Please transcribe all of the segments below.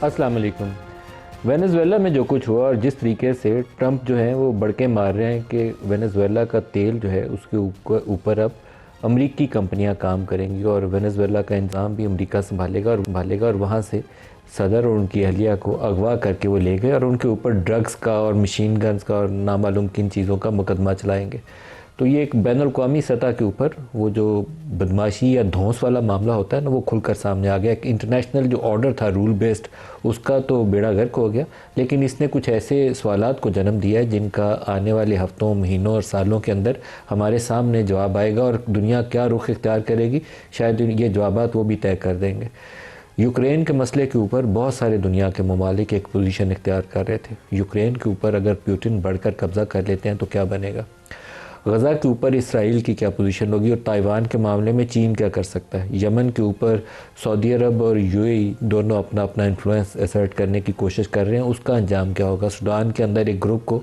अस्सलाम वालेकुम। वेनेज़ुएला में जो कुछ हुआ और जिस तरीके से ट्रंप जो है वो बड़के मार रहे हैं कि वेनेज़ुएला का तेल जो है उसके ऊपर अब अमरीकी कंपनियां काम करेंगी और वेनेज़ुएला का इंतज़ाम भी अमेरिका संभालेगा और वहाँ से सदर और उनकी अहलिया को अगवा करके वो ले गए और उनके ऊपर ड्रग्स का और मशीन गन्स का और नामालूम किन चीज़ों का मुकदमा चलाएंगे। तो ये एक बैनुल-अक़वामी सतह के ऊपर वो जो बदमाशी या धौंस वाला मामला होता है ना, वो खुलकर सामने आ गया। एक इंटरनेशनल जो ऑर्डर था रूल बेस्ड, उसका तो बेड़ा गर्क हो गया, लेकिन इसने कुछ ऐसे सवालात को जन्म दिया है जिनका आने वाले हफ्तों, महीनों और सालों के अंदर हमारे सामने जवाब आएगा और दुनिया क्या रुख इख्तियार करेगी, शायद ये जवाबात वो भी तय कर देंगे। यूक्रेन के मसले के ऊपर बहुत सारे दुनिया के ममालिक एक पोजीशन इख्तियार कर रहे थे। यूक्रेन के ऊपर अगर पुतिन बढ़कर कब्ज़ा कर लेते हैं तो क्या बनेगा, गज़ा के ऊपर इसराइल की क्या पोजीशन होगी और ताइवान के मामले में चीन क्या कर सकता है। यमन के ऊपर सऊदी अरब और यूएई दोनों अपना अपना इन्फ्लुएंस असर्ट करने की कोशिश कर रहे हैं, उसका अंजाम क्या होगा। सूडान के अंदर एक ग्रुप को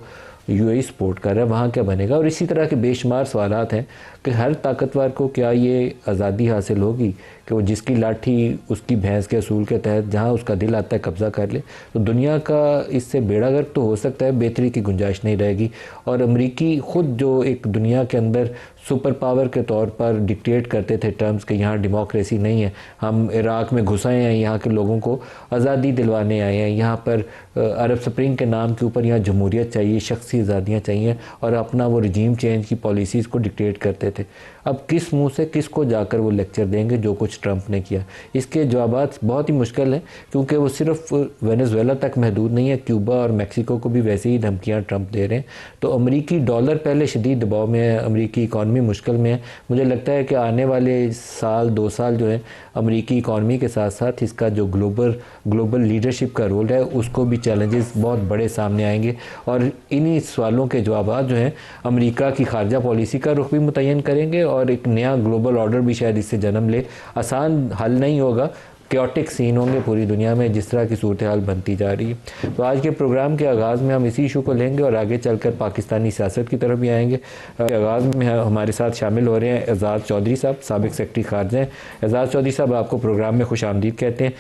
यूएई सपोर्ट कर रहा है, वहाँ क्या बनेगा। और इसी तरह के बेशुमार सवालात हैं कि हर ताकतवर को क्या ये आज़ादी हासिल होगी कि वो जिसकी लाठी उसकी भैंस के असूल के तहत जहाँ उसका दिल आता है कब्ज़ा कर ले। तो दुनिया का इससे बेड़ा गर्क तो हो सकता है, बेहतरी की गुंजाइश नहीं रहेगी। और अमरीकी ख़ुद जो एक दुनिया के अंदर सुपर पावर के तौर पर डिक्टेट करते थे टर्म्स के यहाँ डेमोक्रेसी नहीं है, हम इराक़ में घुस आए हैं, यहाँ के लोगों को आज़ादी दिलवाने आए हैं, यहाँ पर अरब स्प्रिंग के नाम के ऊपर यहाँ जमहूरियत चाहिए, शख्सी आज़ादियाँ चाहिए और अपना वो रजीम चेंज की पॉलिसीज़ को डिक्टेट करते थे। अब किस मुंह से किसको जाकर वो लेक्चर देंगे जो कुछ ट्रंप ने किया। इसके जवाबात बहुत ही मुश्किल हैं क्योंकि वो सिर्फ वेनेज़ुएला तक महदूद नहीं है, क्यूबा और मैक्सिको को भी वैसे ही धमकियाँ ट्रंप दे रहे हैं। तो अमरीकी डॉलर पहले शदीद दबाव में है, अमरीकी इकॉनमी मुश्किल में है। मुझे लगता है कि आने वाले साल 2 साल जो है अमरीकी इकॉनमी के साथ साथ इसका जो ग्लोबल लीडरशिप का रोल है उसको भी चैलेंजेस बहुत बड़े सामने आएंगे और इन्हीं सवालों के जवाब जो हैं अमेरिका की खारजा पॉलिसी का रुख भी मुतय्यन करेंगे और एक नया ग्लोबल ऑर्डर भी शायद इससे जन्म ले। आसान हल नहीं होगा, कैओटिक सीन होंगे पूरी दुनिया में जिस तरह की सूरत हाल बनती जा रही है। तो आज के प्रोग्राम के आगाज़ में हम इसी इशू को लेंगे और आगे चलकर पाकिस्तानी सियासत की तरफ भी आएंगे। आगाज़ में हमारे साथ शामिल हो रहे हैं एजाज़ चौधरी साहब, साबिक सेक्रेटरी खारजा हैं। एजाज़ चौधरी साहब, आपको प्रोग्राम में खुश आमदीद कहते हैं।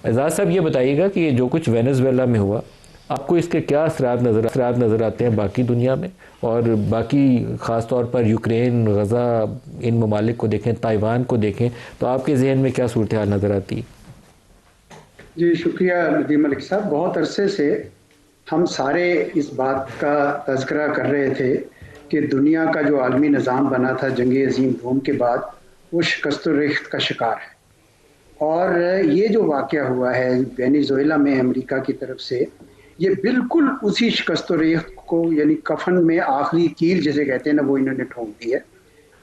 एजाज़ साहब, ये बताइएगा कि ये जो कुछ वेनेज़ुएला में हुआ, आपको इसके क्या असरात नज़र आते हैं बाकी दुनिया में और बाकी ख़ास तौर पर यूक्रेन, गज़ा, इन ममालिक को देखें, ताइवान को देखें, तो आपके जहन में क्या सूरत हाल नज़र आती है? जी शुक्रिया नदीम मलिक साहब। बहुत अरसे से हम सारे इस बात का तज़किरा कर रहे थे कि दुनिया का जो आलमी निज़ाम बना था जंग अज़ीम रूम के बाद, वो शिकस्त रेख्त का शिकार है। और ये जो वाक़या हुआ है वेनेज़ुएला में अमेरिका की तरफ से, ये बिल्कुल उसी शिकस्त रेख्त को, यानी कफन में आखिरी कील जिसे कहते हैं ना, वो इन्होंने ठोंक दी है।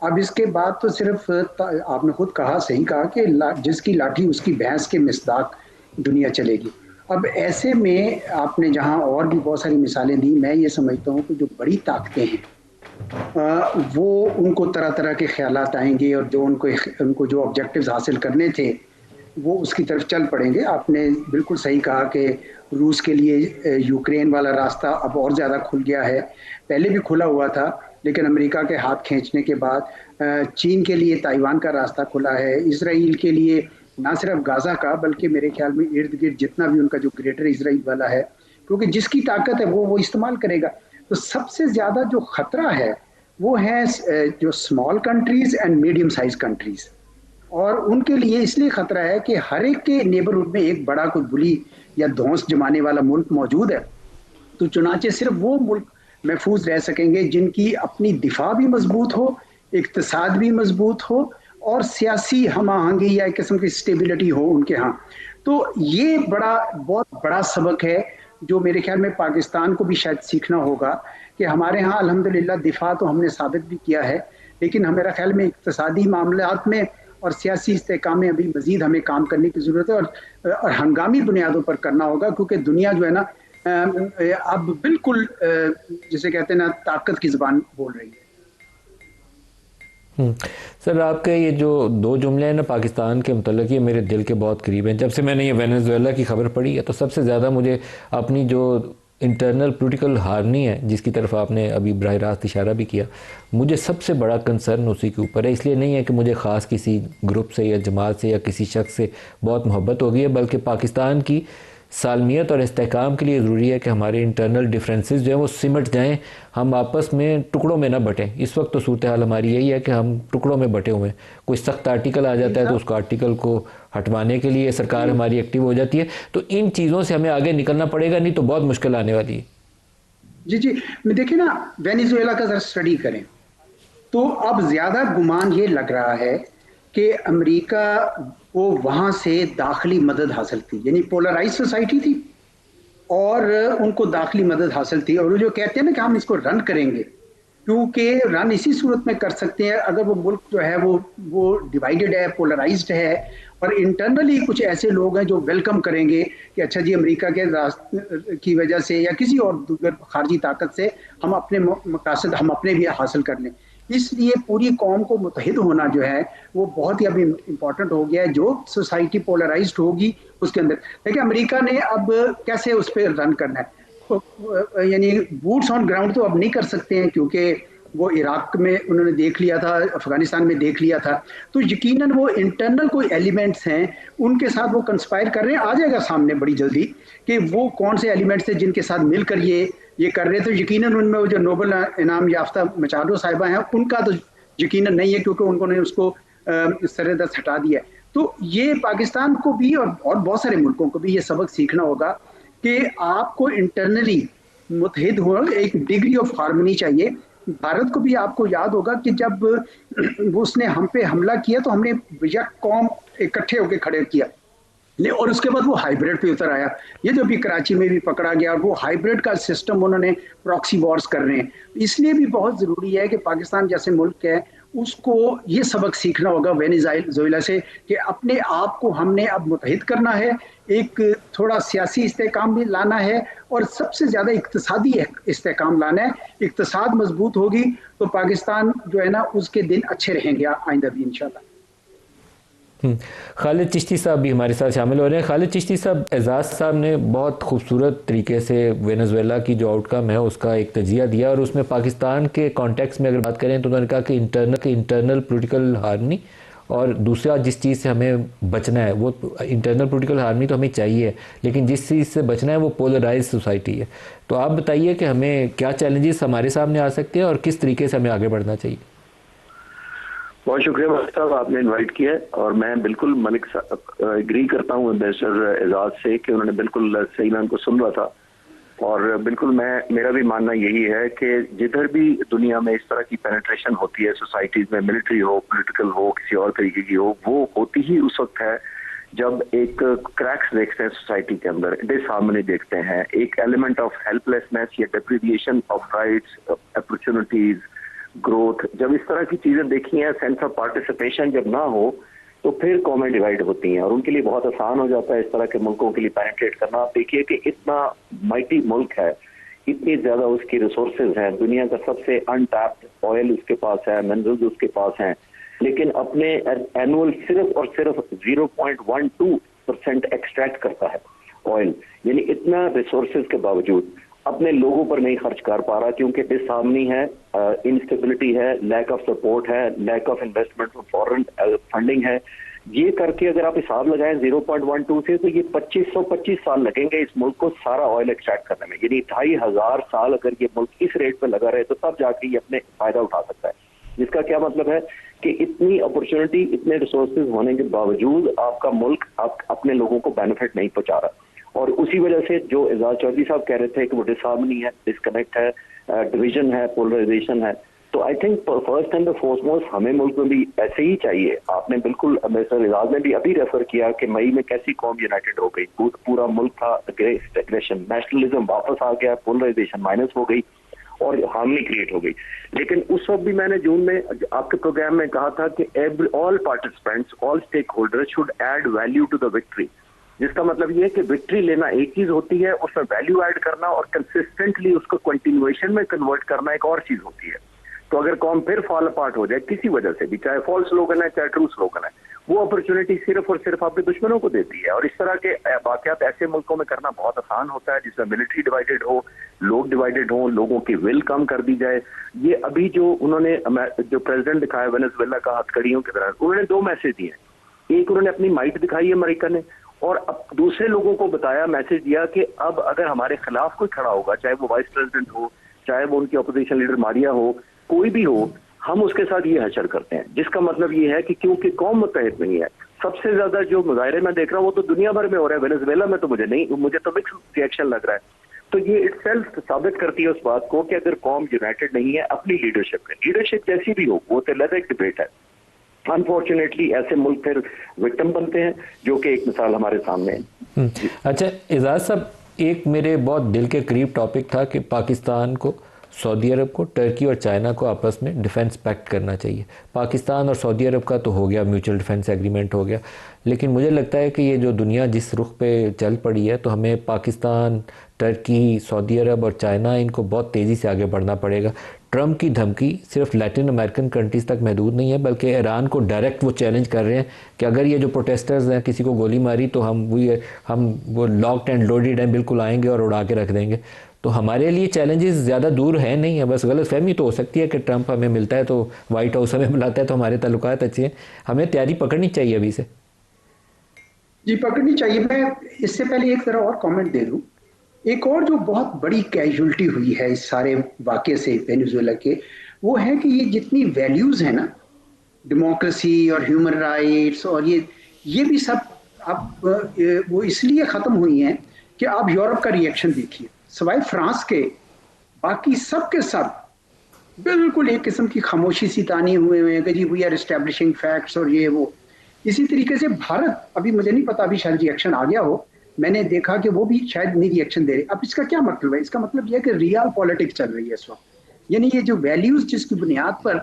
अब इसके बाद तो सिर्फ आपने खुद कहा, सही कहा कि जिसकी लाठी उसकी भैंस के मिसदाक दुनिया चलेगी। अब ऐसे में आपने जहां और भी बहुत सारी मिसालें दी, मैं ये समझता हूं कि जो बड़ी ताकतें हैं वो उनको तरह तरह के ख्यालात आएंगे और जो उनको जो ऑब्जेक्टिव्स हासिल करने थे वो उसकी तरफ चल पड़ेंगे। आपने बिल्कुल सही कहा कि रूस के लिए यूक्रेन वाला रास्ता अब और ज़्यादा खुल गया है, पहले भी खुला हुआ था लेकिन अमेरिका के हाथ खींचने के बाद चीन के लिए ताइवान का रास्ता खुला है, इसराइल के लिए ना सिर्फ गाज़ा का बल्कि मेरे ख्याल में इर्द गिर्द जितना भी उनका जो ग्रेटर इसराइल वाला है, क्योंकि जिसकी ताकत है वो इस्तेमाल करेगा। तो सबसे ज़्यादा जो ख़तरा है वो है जो small countries and medium size countries, और उनके लिए इसलिए ख़तरा है कि हर एक के नेबरहुड में एक बड़ा कोई बुली या धौंस जमाने वाला मुल्क मौजूद है। तो चुनाचे सिर्फ वो मुल्क महफूज रह सकेंगे जिनकी अपनी दिफा भी मजबूत हो, इक्तसाद भी मजबूत हो और सियासी हम आहंगी या एक किस्म की स्टेबिलिटी हो उनके यहाँ। तो ये बहुत बड़ा सबक है जो मेरे ख्याल में पाकिस्तान को भी शायद सीखना होगा कि हमारे यहाँ अल्हम्दुलिल्लाह दिफा तो हमने साबित भी किया है, लेकिन मेरा ख्याल में इक्तसादी मामलात में और सियासी इस्तेहकाम में अभी मजीद हमें काम करने की ज़रूरत है और हंगामी बुनियादों पर करना होगा, क्योंकि दुनिया जो है ना अब बिल्कुल जिसे कहते हैं ना ताकत की ज़बान बोल रही है। सर, आपके ये जो 2 जुमले हैं ना पाकिस्तान के मुतल्लिक़, ये मेरे दिल के बहुत करीब हैं। जब से मैंने ये वेनेज़ुएला की खबर पढ़ी है तो सबसे ज़्यादा मुझे अपनी जो इंटरनल पॉलिटिकल हारनी है जिसकी तरफ आपने अभी बराह रास्त इशारा भी किया, मुझे सबसे बड़ा कंसर्न उसी के ऊपर है। इसलिए नहीं है कि मुझे ख़ास किसी ग्रुप से या जमात से या किसी शख्स से बहुत मोहब्बत हो गई है, बल्कि पाकिस्तान की सालमियत और इस्तेहकाम के लिए ज़रूरी है कि हमारे इंटरनल डिफरेंसेस जो हैं वो सिमट जाएं, हम आपस में टुकड़ों में ना बटें। इस वक्त तो सूरत हाल हमारी यही है कि हम टुकड़ों में बटे हुए हैं। कोई सख्त आर्टिकल आ जी जाता है तो साहब। उसको आर्टिकल को हटवाने के लिए सरकार जी हमारी एक्टिव हो जाती है। तो इन चीज़ों से हमें आगे निकलना पड़ेगा, नहीं तो बहुत मुश्किल आने वाली है। जी जी। देखिए ना, वेनेजुएला का जरा स्टडी करें तो अब ज्यादा गुमान ये लग रहा है कि अमेरिका को वहां से दाखिली मदद हासिल थी, यानी पोलराइज सोसाइटी थी और उनको दाखिली मदद हासिल थी। और वो जो कहते हैं ना कि हम इसको रन करेंगे, क्योंकि रन इसी सूरत में कर सकते हैं अगर वो मुल्क जो है वो डिवाइडेड है, पोलराइज्ड है, और इंटरनली कुछ ऐसे लोग हैं जो वेलकम करेंगे कि अच्छा जी, अमेरिका के की वजह से या किसी और दूसर खारजी ताकत से हम अपने मकासद हम अपने भी हासिल कर लें। इसलिए पूरी कौम को मुतहिद होना जो है वो बहुत ही अभी इम्पोर्टेंट हो गया है। जो सोसाइटी पोलराइज्ड होगी उसके अंदर देखिए अमेरिका ने अब कैसे उस पर रन करना है, यानी बूट्स ऑन ग्राउंड तो अब नहीं कर सकते हैं क्योंकि वो इराक में उन्होंने देख लिया था, अफगानिस्तान में देख लिया था। तो यकीनन वो इंटरनल कोई एलिमेंट्स हैं उनके साथ वो कंस्पायर कर रहे हैं। आ जाएगा सामने बड़ी जल्दी कि वो कौन से एलिमेंट्स थे जिनके साथ मिलकर ये कर रहे थे। यकीनन उनमें वो जो नोबल इनाम याफ्ता मचाडो साहिबा हैं उनका तो यकीनन नहीं है, क्योंकि उन्होंने उसको सरेदस्त हटा दिया है। तो ये पाकिस्तान को भी और बहुत सारे मुल्कों को भी ये सबक सीखना होगा कि आपको इंटरनली मुतहिद हो, एक डिग्री ऑफ हार्मनी चाहिए। भारत को भी आपको याद होगा कि जब उसने हम पे हमला किया तो हमने यक कौम इकट्ठे होकर खड़े किया, और उसके बाद वो हाइब्रिड पे उतर आया। ये जो भी कराची में भी पकड़ा गया, और वो हाइब्रिड का सिस्टम उन्होंने प्रॉक्सी वॉर्स कर रहे हैं। इसलिए भी बहुत ज़रूरी है कि पाकिस्तान जैसे मुल्क है उसको ये सबक सीखना होगा वेनेजुएला से कि अपने आप को हमने अब मुतहिद करना है, एक थोड़ा सियासी इस्तेहकाम भी लाना है, और सबसे ज़्यादा इक्तिसादी इस्तेहकाम लाना है। इक्तिसाद मजबूत होगी तो पाकिस्तान जो है ना उसके दिन अच्छे रहेंगे आइंदा भी इंशाल्लाह। खालिद चिश्ती साहब भी हमारे साथ शामिल हो रहे हैं। खालिद चिश्ती साहब, एजाज साहब ने बहुत खूबसूरत तरीके से वेनेजुएला की जो आउटकम है उसका एक तजिया दिया, और उसमें पाकिस्तान के कॉन्टेक्स्ट में अगर बात करें तो उन्होंने कहा कि इंटरनल पोलिटिकल हार्मनी, और दूसरा जिस चीज़ से हमें बचना है वो इंटरनल पोलिटिकल हार्मनी तो हमें चाहिए, लेकिन जिस चीज़ से बचना है वो पोलराइज सोसाइटी है। तो आप बताइए कि हमें क्या चैलेंजेस हमारे सामने आ सकते हैं और किस तरीके से हमें आगे बढ़ना चाहिए। बहुत शुक्रिया मलिक साहब, आपने इनवाइट किया है, और मैं बिल्कुल मलिक साहब एग्री करता हूँ एम्बेसडर एजाज से कि उन्होंने बिल्कुल सही मैं उनको सुन रहा था। और बिल्कुल मेरा भी मानना यही है कि जिधर भी दुनिया में इस तरह की पेनिट्रेशन होती है सोसाइटीज में, मिलिट्री हो, पॉलिटिकल हो, किसी और तरीके की हो, वो होती ही उस वक्त है जब एक क्रैक्स देखते हैं सोसाइटी के अंदर, डिसहार्मनी देखते हैं, एक एलिमेंट ऑफ हेल्पलेसनेस या डिप्रिविएशन ऑफ राइट्स, अपॉर्चुनिटीज, ग्रोथ, जब इस तरह की चीजें देखी हैं, सेंस ऑफ पार्टिसिपेशन जब ना हो तो फिर कौमें डिवाइड होती हैं, और उनके लिए बहुत आसान हो जाता है इस तरह के मुल्कों के लिए पेनिट्रेट करना। आप देखिए कि इतना माइटी मुल्क है, इतनी ज्यादा उसकी रिसोर्सेज हैं, दुनिया का सबसे अनटैप्ड ऑयल उसके पास है, मिनरल्स उसके पास हैं, लेकिन अपने एनुअल सिर्फ और सिर्फ 0.12% एक्सट्रैक्ट करता है ऑयल। यानी इतना रिसोर्सेज के बावजूद अपने लोगों पर नहीं खर्च कर पा रहा, क्योंकि डिसहार्मनी है, इंस्टेबिलिटी है, लैक ऑफ सपोर्ट है, लैक ऑफ इन्वेस्टमेंट और फॉरेन फंडिंग है। ये करके अगर आप हिसाब लगाएं 0.12 से, तो ये 2525 साल लगेंगे इस मुल्क को सारा ऑयल एक्सट्रैक्ट करने में। यानी 2500 साल अगर ये मुल्क इस रेट पर लगा रहे तो तब जाके ये अपने फायदा उठा सकता है। जिसका क्या मतलब है कि इतनी अपॉर्चुनिटी, इतने रिसोर्सेज होने के बावजूद आपका मुल्क अपने लोगों को बेनिफिट नहीं पहुंचा रहा। और उसी वजह से जो एजाज चौधरी साहब कह रहे थे कि वो डिसहार्मनी है, डिस्कनेक्ट है, डिवीजन है, पोलराइजेशन है, तो I think first and foremost हमें मुल्क में भी ऐसे ही चाहिए। आपने बिल्कुल मिस्टर एजाज ने भी अभी रेफर किया कि मई में कैसी कौम यूनाइटेड हो गई, पूरा मुल्क था एग्रेशन, नेशनलिज्म वापस आ गया, पोलराइजेशन माइनस हो गई और हार्मनी क्रिएट हो गई। लेकिन उस वक्त भी मैंने जून में आपके प्रोग्राम में कहा था कि all participants, all stakeholders should add value to the victory. जिसका मतलब ये है कि विक्ट्री लेना एक चीज होती है, उसमें वैल्यू ऐड करना और कंसिस्टेंटली उसको कंटिन्यूएशन में कन्वर्ट करना एक और चीज होती है। तो अगर कौम फिर फॉल अपार्ट हो जाए किसी वजह से भी, चाहे फॉल्स स्लोगन है चाहे ट्रू स्लोगन है, वो अपॉर्चुनिटी सिर्फ और सिर्फ आपके दुश्मनों को देती है। और इस तरह के वाकयात ऐसे मुल्कों में करना बहुत आसान होता है जिसमें मिलिट्री डिवाइडेड हो, लोग डिवाइडेड हो, लोगों की विल कम कर दी जाए। ये अभी जो उन्होंने जो प्रेसिडेंट दिखाया वेनेजुएला का हथकड़ियों की तरह, उन्होंने दो मैसेज दिए। एक, उन्होंने अपनी माइट दिखाई है अमेरिका ने, और अब दूसरे लोगों को बताया, मैसेज दिया कि अब अगर हमारे खिलाफ कोई खड़ा होगा, चाहे वो वाइस प्रेसिडेंट हो, चाहे वो उनकी अपोजिशन लीडर मारिया हो, कोई भी हो, हम उसके साथ ये हशर करते हैं। जिसका मतलब ये है कि क्योंकि कौम मुत्तहिद नहीं है। सबसे ज्यादा जो मुजाहरे मैं देख रहा हूँ वो तो दुनिया भर में हो रहा है, वेनेजुएला में तो मुझे तो मिक्स रिएक्शन लग रहा है। तो ये इटसेल्फ साबित करती है उस बात को कि अगर कौम यूनाइटेड नहीं है अपनी लीडरशिप में, लीडरशिप जैसी भी हो, वो तो अलग एक डिबेट है। अनफॉर्चुनेटली ऐसे मुल्क फिर विक्टिम बनते हैं, जो कि एक मिसाल हमारे सामने है। अच्छा एजाज साहब, एक मेरे बहुत दिल के करीब टॉपिक था कि पाकिस्तान को, सऊदी अरब को, टर्की और चाइना को आपस में डिफेंस पैक्ट करना चाहिए। पाकिस्तान और सऊदी अरब का तो हो गया, म्यूचुअल डिफेंस एग्रीमेंट हो गया, लेकिन मुझे लगता है कि ये जो दुनिया जिस रुख पे चल पड़ी है, तो हमें पाकिस्तान, टर्की, सऊदी अरब और चाइना, इनको बहुत तेज़ी से आगे बढ़ना पड़ेगा। ट्रंप की धमकी सिर्फ लैटिन अमेरिकन कंट्रीज़ तक महदूद नहीं है, बल्कि ईरान को डायरेक्ट वो चैलेंज कर रहे हैं कि अगर ये जो प्रोटेस्टर्स हैं किसी को गोली मारी तो हम वो लॉक्ड एंड लोडेड हैं, बिल्कुल आएंगे और उड़ा के रख देंगे। तो हमारे लिए चैलेंजेस ज़्यादा दूर है नहीं है, बस गलत फहमी तो हो सकती है कि ट्रंप हमें मिलता है तो वाइट हाउस हमें बुलाता है तो हमारे ताल्लुकात अच्छे हैं। हमें तैयारी पकड़नी चाहिए अभी से। जी पकड़नी चाहिए। मैं इससे पहले एक तरह और कमेंट दे दूं। एक और जो बहुत बड़ी कैजुअलिटी हुई है इस सारे वाक़े से वेनेजुएला के, वो है कि ये जितनी वैल्यूज है ना, डेमोक्रेसी और ह्यूमन राइट्स और ये भी सब अब वो इसलिए ख़त्म हुई हैं कि आप यूरोप का रिएक्शन देखिए, सवाए फ्रांस के बाकी सब के सब बिल्कुल एक किस्म की खामोशी सी तानी हुए हुए हैं कि जी वी आर एस्टैब्लिशिंग फैक्ट्स और ये वो। इसी तरीके से भारत, अभी मुझे नहीं पता, अभी शायद रिएक्शन आ गया हो, मैंने देखा कि वो भी शायद नहीं रिएक्शन दे रहे। अब इसका क्या मतलब है? इसका मतलब यह है कि रियल पॉलिटिक्स चल रही है इस वक्त, यानी ये जो वैल्यूज जिसकी बुनियाद पर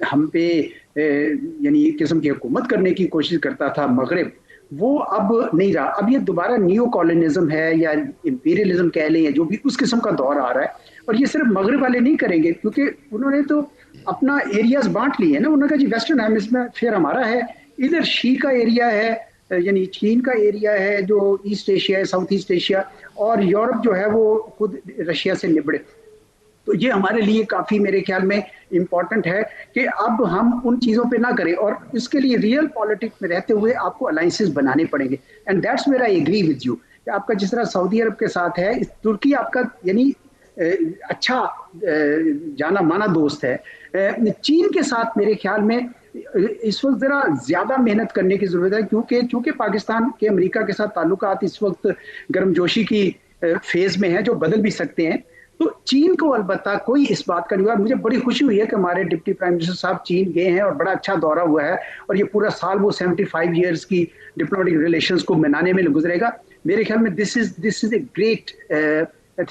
हम पे यानी एक किस्म की हुकूमत करने की कोशिश करता था मगरब, वो अब नहीं रहा। अब ये दोबारा न्यू कॉलोनिज्म है या इंपीरियलिज्म कह लें, या जो भी उस किस्म का दौर आ रहा है। और ये सिर्फ मगरब वाले नहीं करेंगे, क्योंकि उन्होंने तो अपना एरियाज बांट लिए हैं ना। उन्होंने कहा जी वेस्टर्न हेमिस्फीयर हमारा है, इधर शी का एरिया है, यानी चीन का एरिया है जो ईस्ट एशिया है, साउथ ईस्ट एशिया, और यूरोप जो है वो खुद रशिया से निबड़े। तो ये हमारे लिए काफ़ी मेरे ख्याल में इम्पॉर्टेंट है कि अब हम उन चीज़ों पे ना करें, और इसके लिए रियल पॉलिटिक्स में रहते हुए आपको अलाइंसेस बनाने पड़ेंगे। And that's where I agree with you कि आपका जिस तरह सऊदी अरब के साथ है, तुर्की आपका यानी अच्छा जाना माना दोस्त है। चीन के साथ मेरे ख्याल में इस वक्त ज़रा ज़्यादा मेहनत करने की ज़रूरत है, क्योंकि पाकिस्तान के अमेरिका के साथ ताल्लुकात इस वक्त गर्मजोशी की फेज़ में है, जो बदल भी सकते हैं। तो चीन को अलबत्ता कोई इस बात का नहीं हुआ। मुझे बड़ी खुशी हुई है कि हमारे डिप्टी प्राइम मिनिस्टर साहब चीन गए हैं और बड़ा अच्छा दौरा हुआ है, और ये पूरा साल वो 75 ईयर्स की डिप्लोमेटिक रिलेशंस को मनाने में गुजरेगा। मेरे ख्याल में this is a great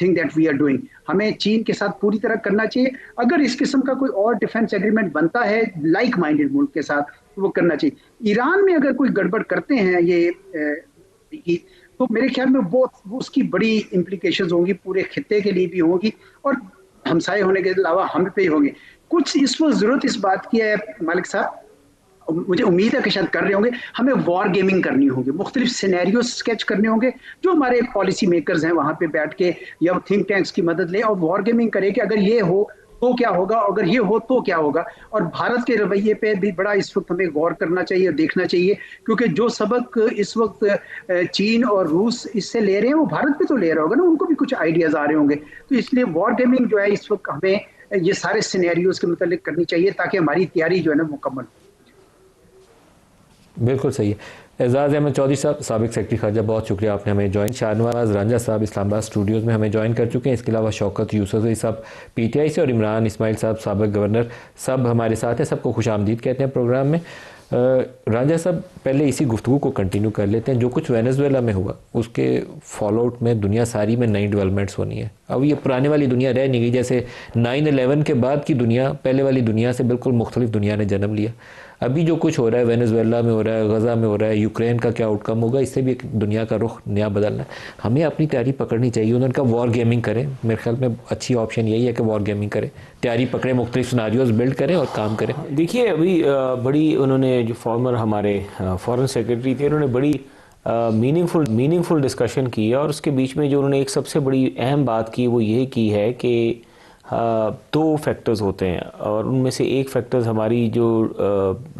thing that we are doing. हमें चीन के साथ पूरी तरह करना चाहिए। अगर इस किस्म का कोई और डिफेंस एग्रीमेंट बनता है लाइक माइंडेड मुल्क के साथ, तो वो करना चाहिए। ईरान में अगर कोई गड़बड़ करते हैं ये तो मेरे ख्याल में वो उसकी बड़ी इम्प्लीकेशंस होंगी, पूरे खित्ते के लिए भी होगी, और हमसाए होने के अलावा हम पे ही होंगे। कुछ इस वक्त जरूरत इस बात की है मालिक साहब, मुझे उम्मीद है कि शायद कर रहे होंगे, हमें वॉर गेमिंग करनी होगी, मुख्तलिफ सिनेरियो स्केच करने होंगे, जो हमारे पॉलिसी मेकर्स हैं वहाँ पे बैठ के या थिंक टैंक्स की मदद लें और वॉर गेमिंग करें कि अगर ये हो तो क्या होगा, अगर ये हो तो क्या होगा। और भारत के रवैये पे भी बड़ा इस वक्त हमें गौर करना चाहिए, देखना चाहिए, क्योंकि जो सबक इस वक्त चीन और रूस इससे ले रहे हैं वो भारत भी तो ले रहा होगा ना, उनको भी कुछ आइडियाज आ रहे होंगे। तो इसलिए वॉर गेमिंग जो है इस वक्त हमें ये सारे सिनेरियोज के मतलब करनी चाहिए, ताकि हमारी तैयारी जो है ना मुकम्मल। बिल्कुल सही है। एजाज़ अहमद चौधरी साहब, साबिक सेक्रेटरी खारजा, बहुत शुक्रिया आपने हमें ज्वाइन। शाहनवाज रांझा साहब इस्लामाबाद स्टूडियोज़ में हमें ज्वाइन कर चुके हैं। इसके अलावा शौकत यूसुफ़ी साहब PTI से और इमरान इस्माइल साहब साबिक गवर्नर, सब हमारे साथ हैं। सबको खुशामदीद कहते हैं प्रोग्राम में। रांझा साहब, पहले इसी गुफ्तगू को कंटिन्यू कर लेते हैं। जो कुछ वेनेजुएला में हुआ उसके फॉलोआउट में दुनिया सारी में नई डेवलपमेंट्स होनी है। अब ये पुराने वाली दुनिया रह नहीं गई। जैसे 9/11 के बाद की दुनिया पहले वाली दुनिया से बिल्कुल मुख्तलिफ दुनिया ने जन्म लिया। अभी जो कुछ हो रहा है वेनेजुएला में हो रहा है, गज़ा में हो रहा है, यूक्रेन का क्या आउटकम होगा, इससे भी एक दुनिया का रुख नया बदलना है। हमें अपनी तैयारी पकड़नी चाहिए। उन्होंने कहा वॉर गेमिंग करें, मेरे ख्याल में अच्छी ऑप्शन यही है कि वॉर गेमिंग करें, तैयारी पकड़ें, मुख्तलिफ सिनारियोज बिल्ड करें और काम करें। देखिए अभी बड़ी उन्होंने जो फॉर्मर हमारे फॉरेन सेक्रेटरी थे, उन्होंने बड़ी मीनिंगफुल डिस्कशन की है, और उसके बीच में जो उन्होंने एक सबसे बड़ी अहम बात की वो ये की है कि दो फैक्टर्स होते हैं, और उनमें से एक फैक्टर्स हमारी जो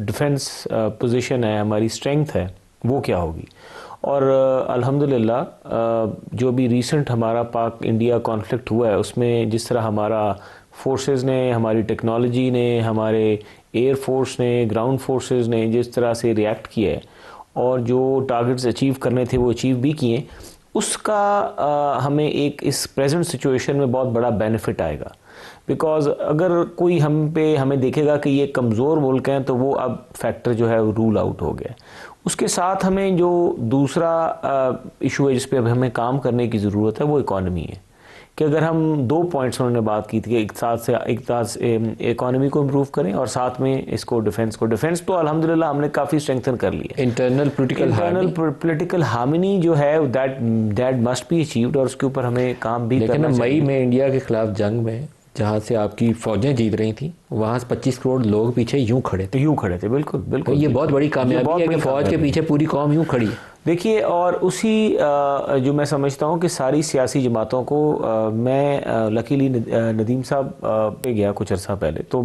डिफेंस पोजीशन है, हमारी स्ट्रेंथ है, वो क्या होगी, और अल्हम्दुलिल्लाह जो भी रिसेंट हमारा पाक इंडिया कॉन्फ्लिक्ट हुआ है उसमें जिस तरह हमारा फोर्सेस ने, हमारी टेक्नोलॉजी ने, हमारे एयर फोर्स ने, ग्राउंड फोर्सेस ने जिस तरह से रिएक्ट किया है और जो टारगेट्स अचीव करने थे वो अचीव भी किए, उसका हमें एक इस प्रेजेंट सिचुएशन में बहुत बड़ा बेनिफिट आएगा। बिकॉज अगर कोई हमें देखेगा कि ये कमज़ोर मुल्क हैं तो वो अब फैक्टर जो है वो रूल आउट हो गया। उसके साथ हमें जो दूसरा इशू है जिस पे अब हमें काम करने की ज़रूरत है वो इकॉनमी है कि अगर हम 2 पॉइंट्स उन्होंने बात की थी कि एक साथ से इकॉनमी को इम्प्रूव करें और साथ में इसको डिफेंस तो अल्हम्दुलिल्लाह हमने काफ़ी स्ट्रेंथन कर लिया। इंटरनल पोलिटिकल हार्मनी जो है दैट मस्ट बी अचीव्ड और उसके ऊपर हमें काम भी करना चाहिए। मई में इंडिया के खिलाफ जंग में जहाँ से आपकी फौजें जीत रही थी वहाँ से 25 करोड़ लोग पीछे यूं खड़े थे। बिल्कुल तो ये बहुत बड़ी कामयाबी है कि फौज के पीछे पूरी कौम यूं खड़ी है। देखिए, और उसी जो मैं समझता हूँ कि सारी सियासी जमातों को मैं लकीली नदीम साहब पे गया कुछ अर्सा पहले, तो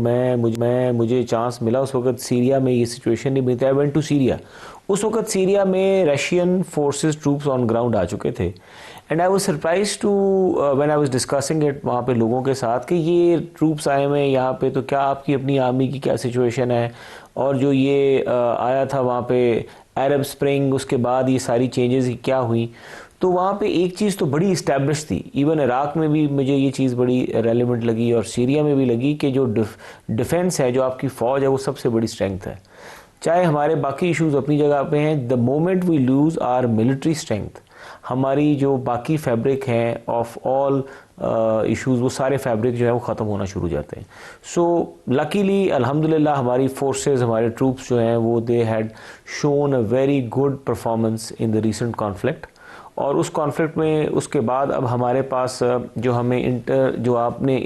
मुझे चांस मिला उस वक्त सीरिया में ये सिचुएशन नहीं बनी थी। I went to Syria. उस वक्त सीरिया में Russian forces troops on ground आ चुके थे and I was surprise too when I was discussing it वहाँ पे लोगों के साथ कि ये ट्रूप्स आए हुए हैं यहाँ पे, तो क्या आपकी अपनी आर्मी की क्या सिचुएशन है, और जो ये आया था वहाँ पे अरब स्प्रिंग, उसके बाद ये सारी चेंजेस क्या हुई। तो वहाँ पे एक चीज़ तो बड़ी इस्टेब्लिश थी, इवन इराक में भी मुझे ये चीज़ बड़ी रेलिवेंट लगी और सीरिया में भी लगी कि जो डिफेंस है, जो आपकी फ़ौज है, वो सबसे बड़ी स्ट्रेंथ है। चाहे हमारे बाकी इश्यूज अपनी जगह पे हैं, the moment we lose our military strength, हमारी जो बाकी फैब्रिक हैं ऑफ ऑल इश्यूज, वो सारे फैब्रिक जो है वो ख़त्म होना शुरू हो जाते हैं। सो लकीली अल्हम्दुलिल्लाह हमारी फोर्सेस, हमारे ट्रूप्स जो हैं वो they had shown a very good performance in the recent conflict. और उस कॉन्फ्लिक्ट में उसके बाद अब हमारे पास जो हमें जो आपने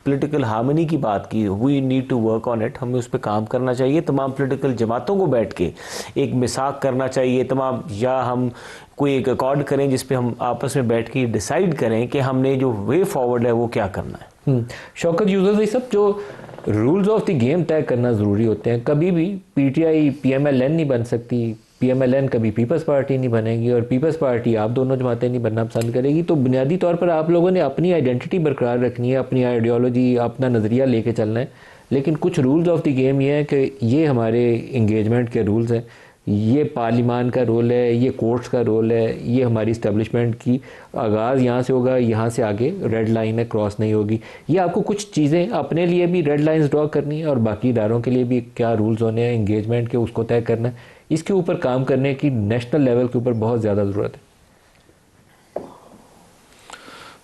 पॉलिटिकल हार्मनी की बात की, we need to work on it, हमें उस पर काम करना चाहिए। तमाम पॉलिटिकल जमातों को बैठ के एक मिसाक करना चाहिए तमाम, या हम कोई एक अकॉर्ड करें जिस पे हम आपस में बैठ के डिसाइड करें कि हमने जो वे फॉरवर्ड है वो क्या करना है। शौकत यूजर्स, ये सब जो रूल्स ऑफ द गेम तय करना ज़रूरी होते हैं। कभी भी पीटीआई पीएमएलएन नहीं बन सकती, पीएमएलएन कभी पीपल्स पार्टी नहीं बनेगी और पीपल्स पार्टी आप दोनों जमातें नहीं बनना पसंद करेगी। तो बुनियादी तौर पर आप लोगों ने अपनी आइडेंटिटी बरकरार रखनी है, अपनी आइडियोलॉजी, अपना नज़रिया लेके चलना है। लेकिन कुछ रूल्स ऑफ द गेम ये है कि ये हमारे इंगेजमेंट के रूल्स हैं, ये पार्लिमान का रोल है, ये कोर्ट्स का रोल है, ये हमारी इस्टेब्लिशमेंट की आगाज़ यहाँ से होगा, यहाँ से आगे रेड लाइन है, क्रॉस नहीं होगी। ये आपको कुछ चीज़ें अपने लिए भी रेड लाइंस ड्रॉ करनी है और बाकी इदारों के लिए भी क्या रूल्स होने हैं इंगेजमेंट के, उसको तय करना है। इसके ऊपर काम करने की नेशनल लेवल के ऊपर बहुत ज़्यादा ज़रूरत है।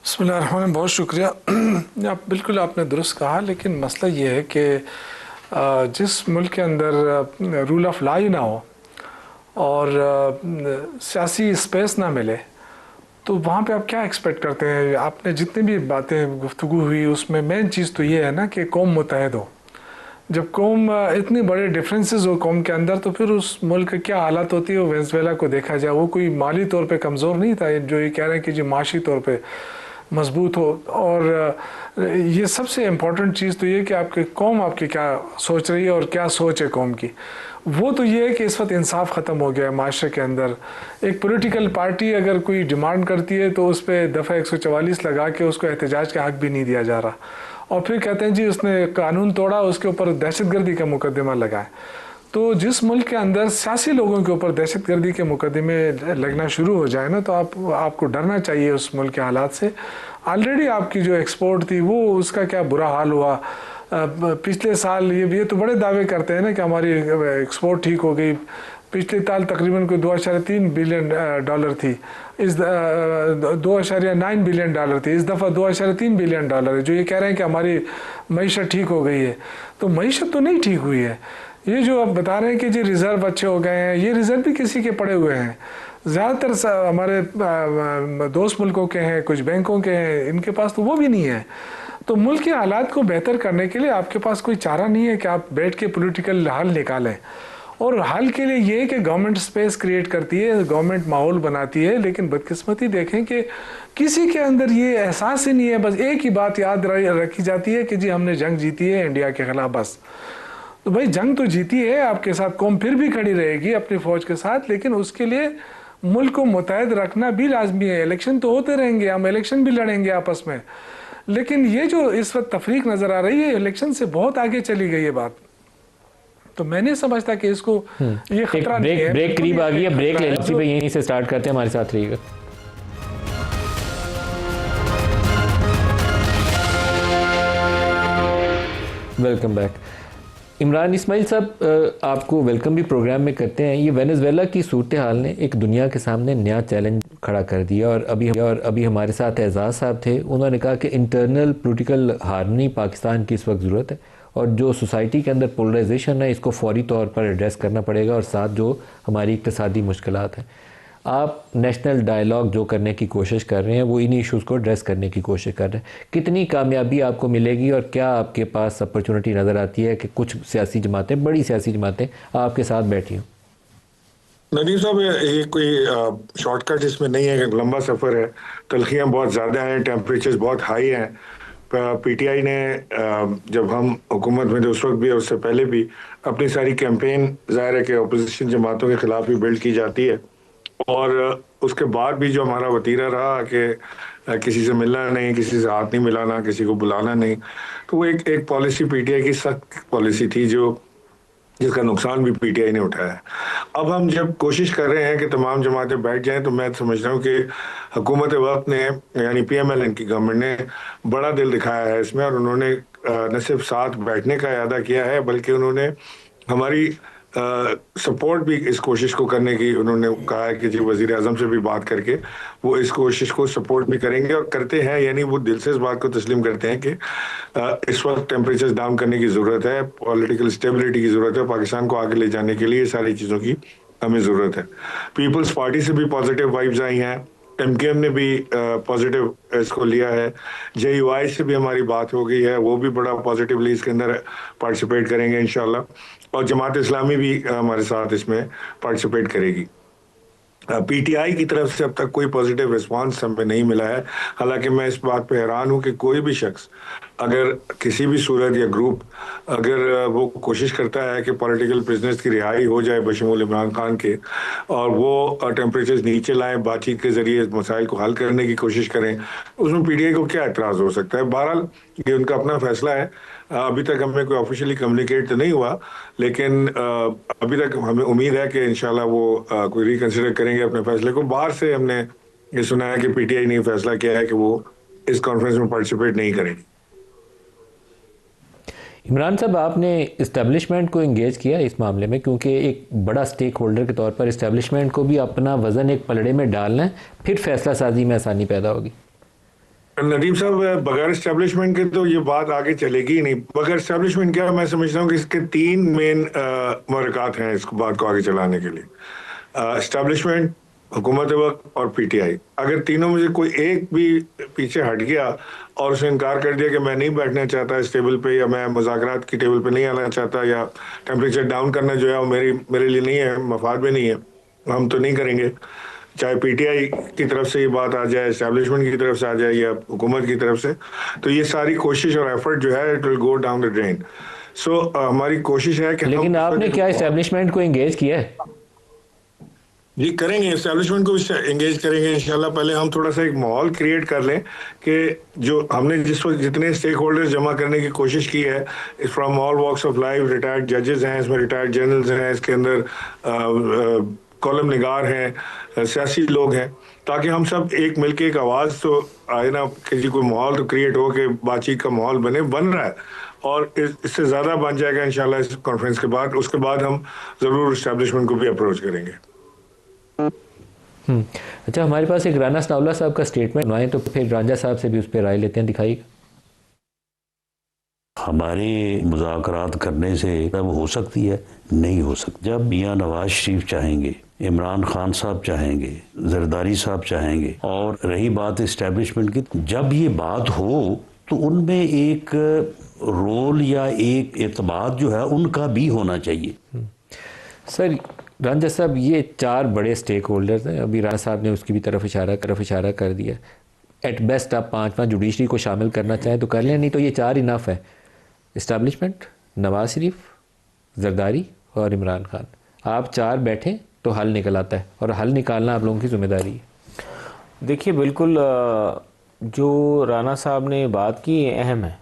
बिस्मिल्लाहिर्रहमानिर्रहीम, बहुत शुक्रिया। बिल्कुल आपने दुरुस्त कहा, लेकिन मसला ये है कि जिस मुल्क के अंदर रूल ऑफ लॉ ही ना हो और सियासी स्पेस ना मिले, तो वहाँ पे आप क्या एक्सपेक्ट करते हैं? आपने जितनी भी बातें गुफ्तगू हुई उसमें मेन चीज़ तो ये है ना कि कौम मुत्तहद हो। जब कौम इतनी बड़े डिफरेंसेस हो कौम के अंदर, तो फिर उस मुल्क की क्या हालत होती है। वेनेजुएला को देखा जाए, वो कोई माली तौर पे कमज़ोर नहीं था, जो ये कह रहे हैं कि जो माशी तौर पे मजबूत हो। और ये सबसे इम्पोर्टेंट चीज़ तो ये कि आपकी कौम आपकी क्या सोच रही है और क्या सोच है कौम की। वो तो ये है कि इस वक्त इंसाफ ख़त्म हो गया है माशरे के अंदर। एक पॉलिटिकल पार्टी अगर कोई डिमांड करती है तो उस पर दफ़ा 144 लगा के उसको एहतजाज का हक भी नहीं दिया जा रहा, और फिर कहते हैं जी उसने कानून तोड़ा, उसके ऊपर दहशतगर्दी का मुकदमा लगाए। तो जिस मुल्क के अंदर सियासी लोगों के ऊपर दहशतगर्दी के मुकदमे लगना शुरू हो जाए ना, तो आपको डरना चाहिए उस मुल्क के हालात से। ऑलरेडी आपकी जो एक्सपोर्ट थी वो उसका क्या बुरा हाल हुआ। पिछले साल ये तो बड़े दावे करते हैं ना कि हमारी एक्सपोर्ट ठीक हो गई। पिछले साल तकरीबन कोई 2.3 बिलियन डॉलर थी, इस 2.9 बिलियन डॉलर थी, इस दफ़ा 2.3 बिलियन डॉलर है। जो ये कह रहे हैं कि हमारी मईशत ठीक हो गई है, तो मईशत तो नहीं ठीक हुई है। ये जो आप बता रहे हैं कि जी रिज़र्व अच्छे हो गए हैं, ये रिज़र्व भी किसी के पड़े हुए हैं। ज़्यादातर हमारे दोस्त मुल्कों के हैं, कुछ बैंकों के हैं, इनके पास तो वो भी नहीं है। तो मुल्क के हालात को बेहतर करने के लिए आपके पास कोई चारा नहीं है कि आप बैठ के पॉलिटिकल हल निकालें। और हल के लिए ये है कि गवर्नमेंट स्पेस क्रिएट करती है, गवर्नमेंट माहौल बनाती है, लेकिन बदकिस्मती देखें कि किसी के अंदर ये एहसास ही नहीं है। बस एक ही बात याद रखी जाती है कि जी हमने जंग जीती है इंडिया के खिलाफ, बस। तो भाई जंग तो जीती है, आपके साथ कौम फिर भी खड़ी रहेगी अपनी फ़ौज के साथ, लेकिन उसके लिए मुल्क को मुतहद रखना भी लाजमी है। इलेक्शन तो होते रहेंगे, हम इलेक्शन भी लड़ेंगे आपस में, लेकिन ये जो इस वक्त तफरीक नज़र आ रही है, इलेक्शन से बहुत आगे चली गई है बात। तो मैं नहीं समझता कि इसको ये खतरा नहीं है। ब्रेक करीब आ गई है, ब्रेक ले लीजिए भाई, यहीं से स्टार्ट करते हैं, हमारे साथ रहिएगा। Welcome back. इमरान इस्माइल साहब, आपको वेलकम भी प्रोग्राम में करते हैं। ये वेनेजुएला की सूरत हाल ने एक दुनिया के सामने नया चैलेंज खड़ा कर दिया, और अभी हमारे साथ एजाज साहब थे, उन्होंने कहा कि इंटरनल पॉलिटिकल हार्मनी पाकिस्तान की इस वक्त ज़रूरत है, और जो सोसाइटी के अंदर पोलराइजेशन है इसको फौरी तौर पर एड्रेस करना पड़ेगा, और साथ जो हमारी इक्तिसादी मुश्किलात हैं, आप नेशनल डायलॉग जो करने की कोशिश कर रहे हैं वो इन इश्यूज़ को एड्रेस करने की कोशिश कर रहे हैं। कितनी कामयाबी आपको मिलेगी, और क्या आपके पास अपॉर्चुनिटी नज़र आती है कि कुछ सियासी जमातें, बड़ी सियासी जमातें आपके साथ बैठी हों? नदीम साहब, ये कोई शॉर्टकट इसमें नहीं है, लंबा सफ़र है, तलखियाँ बहुत ज़्यादा हैं, टेम्परेचर्स बहुत हाई हैं। पीटीआई ने जब हम हुकूमत में थे उस वक्त भी और उससे पहले भी अपनी सारी कैंपेन ज़ाहिर है कि अपोजिशन जमातों के ख़िलाफ़ भी बिल्ड की जाती है, और उसके बाद भी जो हमारा वतीरा रहा कि किसी से मिलना नहीं, किसी से हाथ नहीं मिलाना, किसी को बुलाना नहीं, तो वो एक पॉलिसी पीटीआई की सख्त पॉलिसी थी जिसका नुकसान भी पीटीआई ने उठाया है। अब हम जब कोशिश कर रहे हैं कि तमाम जमातें बैठ जाएं, तो मैं समझ रहा हूँ कि हुकूमत वक्त ने, यानी PMLN की गवर्नमेंट ने बड़ा दिल दिखाया है इसमें, और उन्होंने न सिर्फ साथ बैठने का इरादा किया है बल्कि उन्होंने हमारी सपोर्ट भी इस कोशिश को करने की उन्होंने कहा है कि जी वज़ीर आज़म से भी बात करके वो इस कोशिश को सपोर्ट भी करेंगे, और करते हैं, यानी वो दिल से इस बात को तस्लीम करते हैं कि इस वक्त टेम्परेचर डाउन करने की ज़रूरत है, पॉलिटिकल स्टेबिलिटी की ज़रूरत है, पाकिस्तान को आगे ले जाने के लिए सारी चीज़ों की हमें ज़रूरत है। पीपल्स पार्टी से भी पॉजिटिव वाइब्स आई हैं, MKM ने भी पॉजिटिव इसको लिया है, JUI से भी हमारी बात हो गई है, वो भी बड़ा पॉजिटिवली इसके अंदर पार्टिसिपेट करेंगे इंशाल्लाह, और जमात इस्लामी भी हमारे साथ इसमें पार्टिसिपेट करेगी। PTI की तरफ से अब तक कोई पॉजिटिव रिस्पांस हमें नहीं मिला है। हालांकि मैं इस बात पे हैरान हूं कि कोई भी शख्स अगर किसी भी सूरत या ग्रुप अगर वो कोशिश करता है कि पॉलिटिकल प्रिजनर्स की रिहाई हो जाए बशमूल इमरान खान के, और वो टेम्परेचर्स नीचे लाएं, बातचीत के जरिए मसाइल को हल करने की कोशिश करें, उसमें PTI को क्या एतराज़ हो सकता है? बहरहाल ये उनका अपना फैसला है। अभी तक हमें कोई ऑफिशियली कम्युनिकेट तो नहीं हुआ, लेकिन अभी तक हमें उम्मीद है कि इंशाल्लाह वो कोई रिकंसिडर करेंगे अपने फैसले को। बाहर से हमने ये सुना है कि PTI ने फैसला किया है कि वो इस कॉन्फ्रेंस में पार्टिसिपेट नहीं करेगी। इमरान साहब, आपने इस्टेब्लिशमेंट को इंगेज किया इस मामले में, क्योंकि एक बड़ा स्टेक होल्डर के तौर पर इस्टेब्लिशमेंट को भी अपना वज़न एक पलड़े में डालना है, फिर फैसला साजी में आसानी पैदा होगी। नदीम साहब, बगैर इस्टेब्लिशमेंट के तो ये बात आगे चलेगी ही नहीं। बगैर इस्टेब्लिशमेंट क्या, मैं समझता हूँ कि इसके 3 मेन महरक़ात हैं इस बात को आगे चलाने के लिए। इस्टेब्लिशमेंट, हुकूमत वक्त और PTI। अगर तीनों में से कोई एक भी पीछे हट गया और उसने इनकार कर दिया कि मैं नहीं बैठना चाहता इस टेबल पे, या मैं मुज़ाकरात की टेबल पे नहीं आना चाहता, या टेम्परेचर डाउन करना जो है वो मेरे लिए नहीं है, मफाद में नहीं है, हम तो नहीं करेंगे। चाहे PTI की तरफ से ये बात आ जाए, एस्टेब्लिशमेंट की तरफ से आ जाए, या हुकूमत की तरफ से, तो ये सारी कोशिश और एफर्ट जो है it will go down the drain. So हमारी कोशिश है कि, लेकिन आपने क्या एस्टेब्लिशमेंट को एंगेज किया है? जी करेंगे, एस्टेब्लिशमेंट को एंगेज करेंगे इंशाल्लाह। पहले हम थोड़ा सा एक माहौल क्रिएट कर लें कि जो हमने जिस वक्त जितने स्टेक होल्डर्स जमा करने की कोशिश की है, from all walks of life, retired जजेस हैं इसमें, रिटायर्ड जनरल्स हैं इसके अंदर, कॉलम निगार हैं, सियासी लोग हैं, ताकि हम सब एक मिलके एक आवाज़ तो आए ना, किसी कोई माहौल तो क्रिएट हो कि बातचीत का माहौल बन रहा है, और इससे ज़्यादा बन जाएगा इंशाल्लाह इस कॉन्फ्रेंस के बाद। उसके बाद हम ज़रूर इस्टेब्लिशमेंट को भी अप्रोच करेंगे। अच्छा, हमारे पास एक राना सनाउल्लाह साहब का स्टेटमेंट आए, तो फिर रांझा साहब से भी उस पर राय लेते हैं, दिखाइएगा। हमारे मुज़ाकरात करने से तब हो सकती है, नहीं हो सकती। जब मियाँ नवाज शरीफ चाहेंगे, इमरान खान साहब चाहेंगे, जरदारी साहब चाहेंगे, और रही बात इस्टेब्लिशमेंट की, जब ये बात हो तो उनमें एक रोल या एक एतमाद जो है उनका भी होना चाहिए। सर रांझा साहब, ये 4 बड़े स्टेक होल्डर्स हैं, अभी राणा साहब ने उसकी भी तरफ इशारा कर दिया। एट बेस्ट आप 5वां जुडिशरी को शामिल करना चाहें तो कर लें, नहीं तो ये 4 इनफ है, इस्टेब्लिशमेंट, नवाज शरीफ, जरदारी और इमरान खान। आप 4 बैठें तो हल निकल आता है, और हल निकालना आप लोगों की जिम्मेदारी है। देखिए बिल्कुल जो राना साहब ने बात की ये अहम है,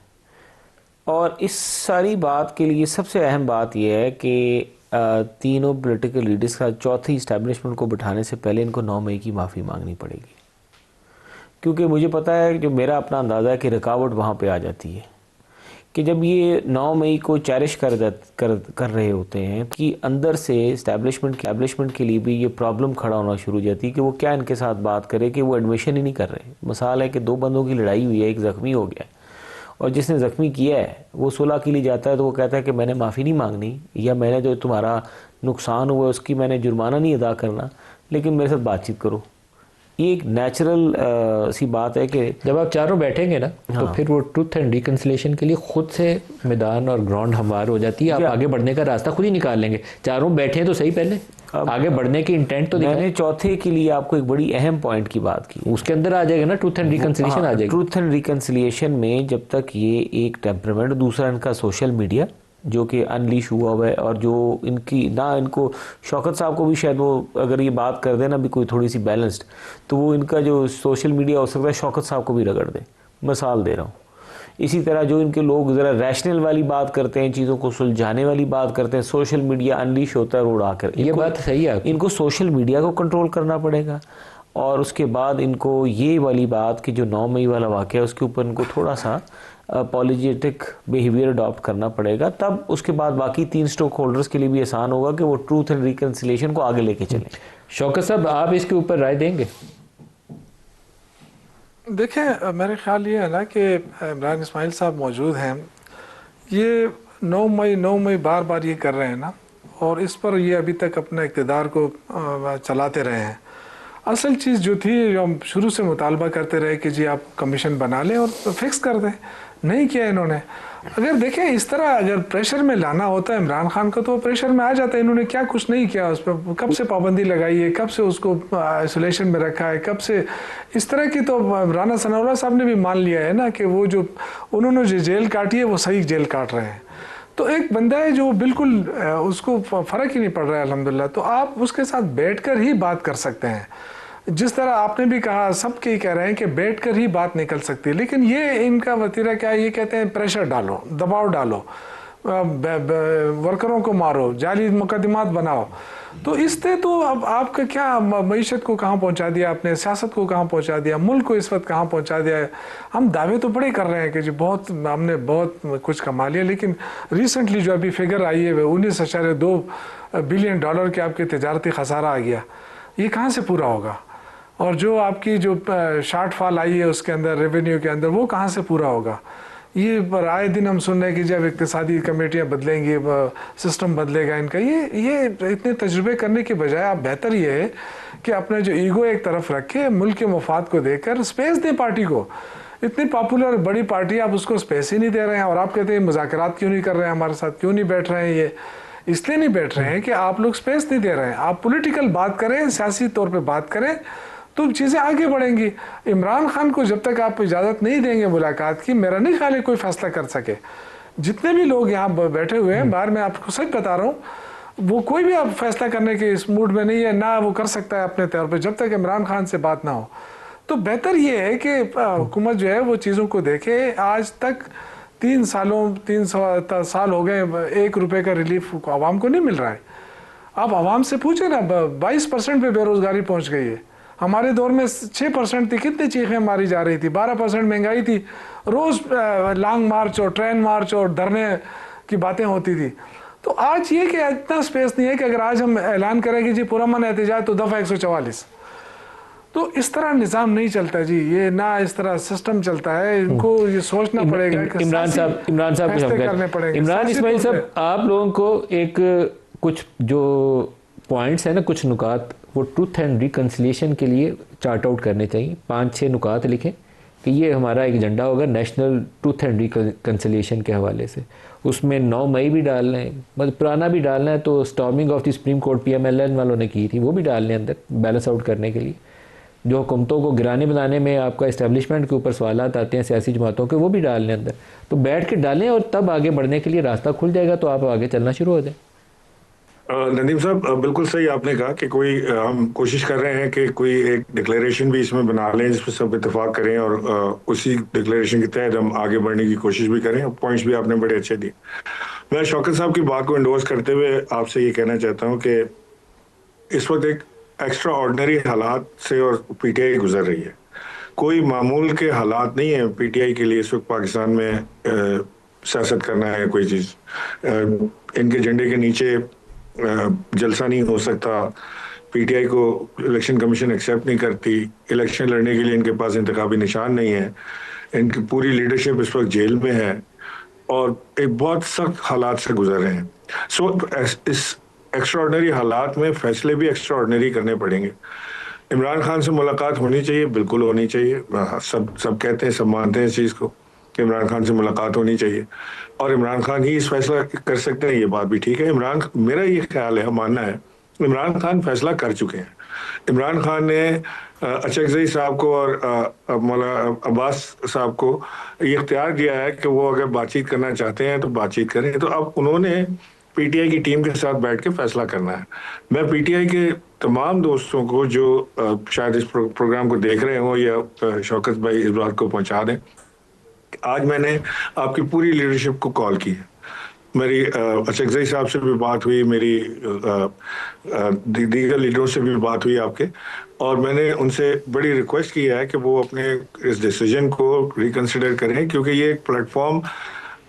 और इस सारी बात के लिए सबसे अहम बात यह है कि तीनों पॉलिटिकल लीडर्स का चौथी इस्टेब्लिशमेंट को बिठाने से पहले इनको 9 मई की माफ़ी मांगनी पड़ेगी, क्योंकि मुझे पता है, जो मेरा अपना अंदाज़ा है कि रुकावट वहाँ पे आ जाती है कि जब ये 9 मई को चैरिश कर रहे होते हैं कि अंदर से इस्टेब्लिशमेंट के लिए भी ये प्रॉब्लम खड़ा होना शुरू हो जाती है कि वो क्या इनके साथ बात करे कि वो एडमिशन ही नहीं कर रहे। मिसाल है कि 2 बंदों की लड़ाई हुई है, एक ज़ख्मी हो गया है, और जिसने ज़ख्मी किया है वो सुलह के लिए जाता है तो वो कहता है कि मैंने माफ़ी नहीं मांगनी, या मैंने जो तुम्हारा नुकसान हुआ उसकी मैंने जुर्माना नहीं अदा करना, लेकिन मेरे साथ बातचीत करो। ये एक नेचुरल सी बात है कि जब आप चारों बैठेंगे ना तो फिर वो ट्रूथ एंड रिकन्सिलिएशन के लिए खुद से मैदान और ग्राउंड हमवार हो जाती है। आप आगे बढ़ने का रास्ता खुद ही निकाल लेंगे। चारों बैठे तो सही, पहले आगे बढ़ने की इंटेंट तो मैंने चौथे के लिए आपको एक बड़ी अहम पॉइंट की बात की, उसके अंदर आ जाएगा ना ट्रूथ एंड रिकन्सिलिएशन आ जाएगी। ट्रूथ एंड रिकन्सिलिएशन में जब तक ये एक टेम्परामेंट, दूसरा इनका सोशल मीडिया जो कि अनलीश हुआ हुआ है, और जो इनकी ना इनको शौकत साहब को भी शायद वो अगर ये बात कर दे ना भी कोई थोड़ी सी बैलेंस्ड, तो वो इनका जो सोशल मीडिया हो सकता है शौकत साहब को भी रगड़ दे। मिसाल दे रहा हूँ। इसी तरह जो इनके लोग ज़रा रैशनल वाली बात करते हैं, चीज़ों को सुलझाने वाली बात करते हैं, सोशल मीडिया अनलीश होता है रोड आकर। ये बात सही है। इनको सोशल मीडिया को कंट्रोल करना पड़ेगा, और उसके बाद इनको ये वाली बात कि जो 9 मई वाला वाक़या है उसके ऊपर इनको थोड़ा सा पॉलिटिक बिहेवियर अडॉप्ट करना पड़ेगा। तब उसके बाद बाकी 3 स्टेक होल्डर्स के लिए भी आसान होगा कि वो ट्रूथ एंड रिकन्सिलिएशन को आगे लेके चलें। शौकत साहब, आप इसके ऊपर राय देंगे? देखें, मेरे ख्याल ये है ना कि इमरान इस्माइल साहब मौजूद हैं, ये 9 मई बार बार ये कर रहे हैं ना, और इस पर ये अभी तक अपने इक़्तिदार को चलाते रहे हैं। असल चीज़ जो थी, जो हम शुरू से मुतालबा करते रहे कि जी आप कमीशन बना लें और फिक्स कर दें, नहीं किया इन्होंने। अगर देखें इस तरह अगर प्रेशर में लाना होता है इमरान खान को तो वो प्रेशर में आ जाता है। इन्होंने क्या कुछ नहीं किया उस पर, कब से पाबंदी लगाई है, कब से उसको आइसोलेशन में रखा है, कब से इस तरह की। तो राना सनाउल्लाह साहब ने भी मान लिया है ना कि वो जो उन्होंने जो जेल काटी है वो सही जेल काट रहे हैं। तो एक बंदा है जो बिल्कुल उसको फ़र्क ही नहीं पड़ रहा है अल्हम्दुलिल्लाह, तो आप उसके साथ बैठकर ही बात कर सकते हैं। जिस तरह आपने भी कहा, सब के कह रहे हैं कि बैठकर ही बात निकल सकती है, लेकिन ये इनका वतीरा क्या है, ये कहते हैं प्रेशर डालो, दबाव डालो, वर्करों को मारो, जाली मुकदमात बनाओ। तो इससे तो अब आपका क्या मईशत को कहाँ पहुँचा दिया आपने, सियासत को कहाँ पहुँचा दिया, मुल्क को इस वक्त कहाँ पहुँचा दिया है। हम दावे तो बड़े कर रहे हैं कि जी बहुत हमने बहुत कुछ कमा लिया, लेकिन रिसेंटली जो अभी फिगर आई है 19.2 बिलियन डॉलर के आपके तजारती खसारा आ गया, ये कहाँ से पूरा होगा। और जो आपकी जो शार्टफॉल आई है उसके अंदर रेवेन्यू के अंदर, वो कहाँ से पूरा होगा। ये आए दिन हम सुन रहे हैं कि जब इक्तिसादी कमेटियाँ बदलेंगी, सिस्टम बदलेगा इनका। ये इतने तजुर्बे करने के बजाय आप बेहतर ये है कि अपने जो ईगो एक तरफ रखे, मुल्क के मफाद को देखकर स्पेस दें पार्टी को। इतनी पॉपुलर बड़ी पार्टी, आप उसको स्पेस ही नहीं दे रहे हैं, और आप कहते हैं मुज़ाकरात क्यों नहीं कर रहे हैं हमारे साथ, क्यों नहीं बैठ रहे हैं। ये इसलिए नहीं बैठ रहे हैं कि आप लोग स्पेस नहीं दे रहे हैं। आप पॉलिटिकल बात करें, सियासी तौर पे बात करें तो चीज़ें आगे बढ़ेंगी। इमरान खान को जब तक आप इजाज़त नहीं देंगे मुलाकात की, मेरा नहीं ख्याल है कोई फैसला कर सके। जितने भी लोग यहाँ बैठे हुए हैं बाहर, मैं आपको सच बता रहा हूँ, वो कोई भी आप फैसला करने के इस मूड में नहीं है, ना वो कर सकता है अपने तौर पर, जब तक इमरान खान से बात ना हो। तो बेहतर ये है कि हुकूमत जो है वो चीज़ों को देखे। आज तक 3 साल हो गए, 1 रुपये का रिलीफ आवाम को नहीं मिल रहा है। आप आवाम से पूछे ना, 22% पे बेरोज़गारी पहुँच गई है। हमारे दौर में 6% थी, कितनी चीखें मारी जा रही थी, 12% महंगाई थी, रोज़ लॉन्ग मार्च और ट्रेन मार्च और धरने की बातें होती थी। तो आज ये कि इतना स्पेस नहीं है कि अगर आज हम ऐलान करें कि जी पुरअमन एहतजाज तो दफ़ा 144, तो इस तरह निज़ाम नहीं चलता जी, ये ना इस तरह सिस्टम चलता है। इनको ये सोचना पड़ेगा। इमरान साहब करने पड़ेंगे। इमरान इस्माइल साहब, आप लोगों को एक कुछ जो पॉइंट्स है ना, कुछ नुकात, वो ट्रूथ एंड रिकन्सिलिएशन के लिए चार्ट आउट करने चाहिए। 5-6 नुकात लिखें कि ये हमारा एक एजेंडा होगा नेशनल ट्रूथ एंड रिकन्सिलिएशन के हवाले से। उसमें 9 मई भी डालना है, मतलब पुराना भी डालना है, तो storming of the supreme court PMLN वालों ने की थी, वो भी डालने अंदर बैलेंस आउट करने के लिए। जो हुकूमतों को गिराने बनाने में आपका इस्टेब्लिशमेंट के ऊपर सवालात आते हैं सियासी जमातों के, वो भी डालने अंदर। तो बैठ के डालें और तब आगे बढ़ने के लिए रास्ता खुल जाएगा, तो आप आगे चलना शुरू हो जाए। नदीम साहब, बिल्कुल सही आपने कहा कि कोई हम कोशिश कर रहे हैं कि कोई एक डिक्लेरेशन भी इसमें बना लें जिसमें सब इत्तेफाक करें और उसी डिक्लेरेशन के तहत हम आगे बढ़ने की कोशिश भी करें। पॉइंट्स भी आपने बड़े अच्छे दिए। मैं शौकत साहब की बात को इंडोर्स करते हुए आपसे ये कहना चाहता हूँ कि इस वक्त एक एक्स्ट्रा ऑर्डिनरी हालात से और पीटीआई गुजर रही है। कोई मामूल के हालात नहीं है पीटीआई के लिए इस वक्त पाकिस्तान में सियासत करना है कोई चीज़। इनके झंडे के नीचे जलसा नहीं हो सकता। पीटीआई को इलेक्शन कमीशन एक्सेप्ट नहीं करती। इलेक्शन लड़ने के लिए इनके पास इंतखाबी निशान नहीं है। इनकी पूरी लीडरशिप इस वक्त जेल में है और एक बहुत सख्त हालात से गुजर रहे हैं। सो इस एक्स्ट्राऑर्डिनरी हालात में फैसले भी एक्स्ट्राऑर्डिनरी करने पड़ेंगे। इमरान खान से मुलाकात होनी चाहिए, बिल्कुल होनी चाहिए। सब कहते हैं, सब मानते हैं इस चीज़ को कि इमरान खान से मुलाकात होनी चाहिए और इमरान खान ही इस फैसला कर सकते हैं। ये बात भी ठीक है। मेरा ये ख्याल है, मानना है, इमरान खान फैसला कर चुके हैं। इमरान खान ने अचकज़ई साहब को और मौलाना अब्बास साहब को ये इख्तियार दिया है कि वो अगर बातचीत करना चाहते हैं तो बातचीत करें। तो अब उन्होंने पीटीआई की टीम के साथ बैठ के फैसला करना है। मैं पीटीआई के तमाम दोस्तों को जो शायद इस प्रोग्राम को देख रहे हों या शौकत भाई इस बात को पहुंचा दें, आज मैंने आपकी पूरी लीडरशिप को कॉल की है। मेरी अचकज़ई साहब से भी बात हुई, मेरी दीगर लीडरों से भी बात हुई आपके, और मैंने उनसे बड़ी रिक्वेस्ट की है कि वो अपने इस डिसीजन को रिकंसिडर करें, क्योंकि ये एक प्लेटफॉर्म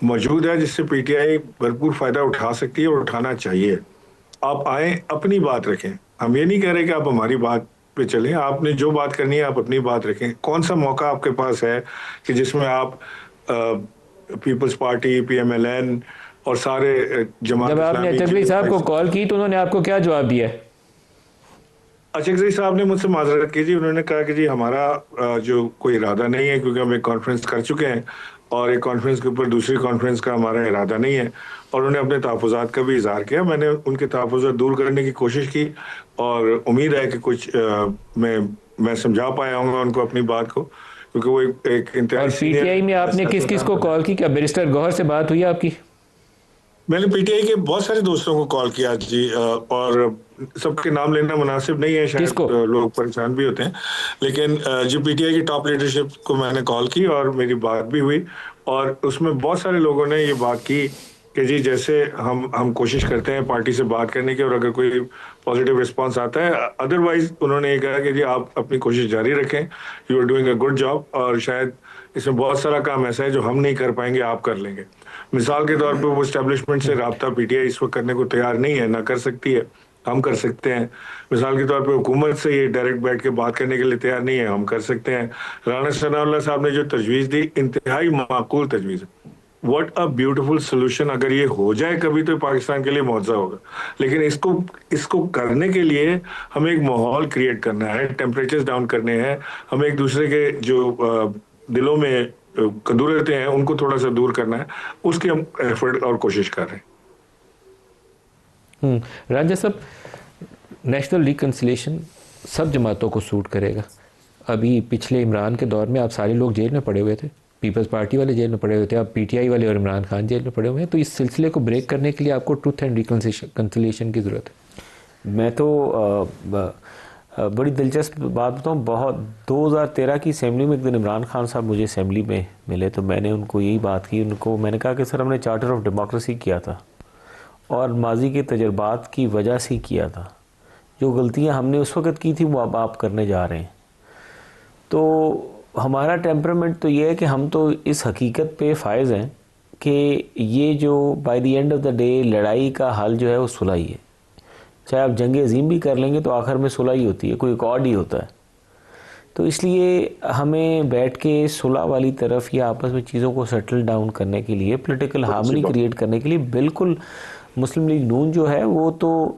मौजूद है जिससे पीटीआई भरपूर फ़ायदा उठा सकती है और उठाना चाहिए। आप आए, अपनी बात रखें। हम ये नहीं कह रहे कि आप हमारी बात पे चलें। आपने जो बात करनी है आप अपनी बात रखें। कौन सा मौका आपके पास है कि जिसमें आप पीपल्स पार्टी, पीएमएलएन और सारे जमात, जब आपने अचकज़ई साहब को कॉल की तो उन्होंने आपको क्या जवाब दिया? अचकज़ई साहब ने मुझसे माजरत की जी। उन्होंने कहा कि जी हमारा जो कोई इरादा नहीं है, क्योंकि हम एक कॉन्फ्रेंस कर चुके हैं और एक कॉन्फ्रेंस के ऊपर दूसरी कॉन्फ्रेंस का हमारा इरादा नहीं है, और उन्होंने अपने तहफ़्फ़ुज़ात का भी इज़हार किया। मैंने उनके तहफ़्फ़ुज़ात दूर करने की कोशिश की और उम्मीद है कि कुछ मैं समझा पाया हूँगा उनको अपनी बात को, क्योंकि वो एक इंतहाई। पीटीआई में आपने किस किस को कॉल की? क्या बैरिस्टर गौहर से बात हुई आपकी? मैंने पीटीआई के बहुत सारे दोस्तों को कॉल किया जी, और सबके नाम लेना मुनासिब नहीं है, शायद लोग परेशान भी होते हैं, लेकिन जो पीटीआई की टॉप लीडरशिप को मैंने कॉल की और मेरी बात भी हुई, और उसमें बहुत सारे लोगों ने ये बात की कि जी जैसे हम कोशिश करते हैं पार्टी से बात करने की, और अगर कोई पॉजिटिव रिस्पांस आता है, अदरवाइज उन्होंने ये कहा कि जी आप अपनी कोशिश जारी रखें, you are doing a good job, और शायद इसमें बहुत सारा काम ऐसा है जो हम नहीं कर पाएंगे, आप कर लेंगे। मिसाल के तौर पर वो एस्टेब्लिशमेंट से रब्ता पीटीआई इस वक्त करने को तैयार नहीं है, ना कर सकती है, हम कर सकते हैं। मिसाल के तौर पे हुकूमत से ये डायरेक्ट बैठ के बात करने के लिए तैयार नहीं है, हम कर सकते हैं। राना सनाउल्लाह साहब ने जो तजवीज़ दी, इंतहाई माकूल तजवीज़ है। What a beautiful solution. अगर ये हो जाए कभी तो पाकिस्तान के लिए मुआवजा होगा, लेकिन इसको करने के लिए हमें एक माहौल क्रिएट करना है, टेम्परेचर्स डाउन करने हैं, हमें एक दूसरे के जो दिलों में कदूरतें हैं उनको थोड़ा सा दूर करना है, उसकी हम एफर्ट और कोशिश कर रहे हैं। राजा साहब, नेशनल रिकन्सिलेशन सब जमातों को सूट करेगा। अभी पिछले इमरान के दौर में आप सारे लोग जेल में पड़े हुए थे, पीपल्स पार्टी वाले जेल में पड़े हुए थे, अब पीटीआई वाले और इमरान खान जेल में पड़े हुए हैं, तो इस सिलसिले को ब्रेक करने के लिए आपको ट्रूथ एंड रिकन्सिलेशन की ज़रूरत है। मैं तो बड़ी दिलचस्प बात बताऊँ, बहुत 2013 की असेंबली में एक दिन इमरान खान साहब मुझे असेंबली में मिले, तो मैंने उनको यही बात की। उनको मैंने कहा कि सर हमने चार्टर ऑफ डेमोक्रेसी किया था और माजी के तजर्बात की वजह से किया था, जो गलतियां हमने उस वक़्त की थी वो अब आप करने जा रहे हैं। तो हमारा टेम्परामेंट तो ये है कि हम तो इस हकीकत पे फायज़ हैं कि ये जो by the end of the day लड़ाई का हल जो है वो सुलह ही है। चाहे आप जंग अजीम भी कर लेंगे तो आखिर में सुलह ही होती है, कोई अकॉर्ड ही होता है। तो इसलिए हमें बैठ के सुलह वाली तरफ या आपस में चीज़ों को सेटल डाउन करने के लिए, पॉलिटिकल हार्मनी क्रिएट करने के लिए बिल्कुल मुस्लिम लीग नून जो है वो तो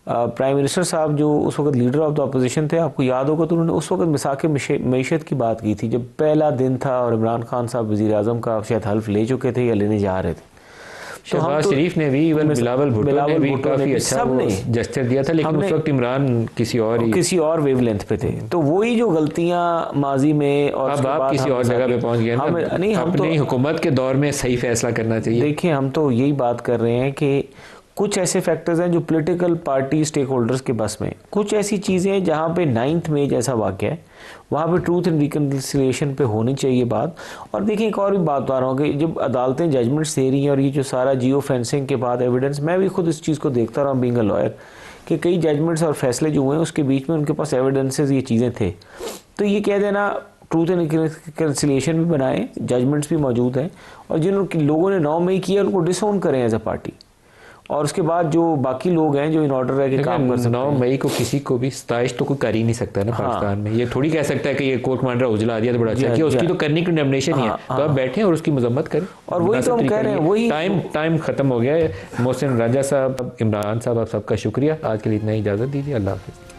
प्राइम मिनिस्टर साहब जो उस वक्त लीडर ऑफ द अपोजिशन थे, आपको याद होगा, तो उन्होंने उस वक्त मिसाक मईशत की बात की थी जब पहला दिन था और इमरान खान साहब वज़ीर आज़म का शायद हल्फ ले चुके थे या लेने जा रहे थे। शहबाज शरीफ ने भी, इवन बिलावल भुट्टो ने भी काफ़ी अच्छा जेस्चर दिया था, लेकिन उस वक्त इमरान किसी और वेवलेंथ पे थे। तो वही जो गलतियां माजी में, और अब आप किसी और जगह पे पहुंच गए ना। हम अपनी हुकूमत के दौर में सही फैसला करना चाहिए। देखिए, हम तो यही बात कर रहे हैं कि कुछ ऐसे फैक्टर्स हैं जो पॉलिटिकल पार्टी स्टेक होल्डर्स के बस में, कुछ ऐसी चीज़ें हैं जहाँ पे 9 मई जैसा वाक़या है वहाँ पे ट्रूथ एंड रिकन्सिलिएशन पे होनी चाहिए बात। और देखिए एक और भी बात बता रहा हूँ कि जब अदालतें जजमेंट्स दे रही हैं और ये जो सारा जियो फेंसिंग के बाद एविडेंस, मैं भी खुद इस चीज़ को देखता रहा बीइंग अ लॉयर कि कई जजमेंट्स और फैसले जो हुए हैं उसके बीच में उनके पास एविडेंसेस ये चीज़ें थे। तो ये कह देना ट्रूथ एंड रिकन्सिलिएशन भी बनाए, जजमेंट्स भी मौजूद हैं और जिन लोगों ने 9 मई किया उनको डिसोन करें एज अ पार्टी, और उसके बाद जो बाकी लोग हैं जो इन ऑर्डर रह के काम कर सकते हैं। 9 मई को किसी को भी 27 तो कोई कर ही नहीं सकता है ना पाकिस्तान में। ये थोड़ी कह सकता है कि ये कोर्ट मांडरा उजला दिया तो बड़ा अच्छा किया, उसकी तो करनी कंडेमनेशन ही है। तो आप बैठे और उसकी मजम्मत करें, और वही तो हम कह रहे हैं, वही टाइम खत्म हो गया है। मोहसिन राजा साहब, इमरान साहब, आप सबका शुक्रिया। आज के लिए इतना ही, इजाज़त दीजिए। अल्लाह हाफ़िज़।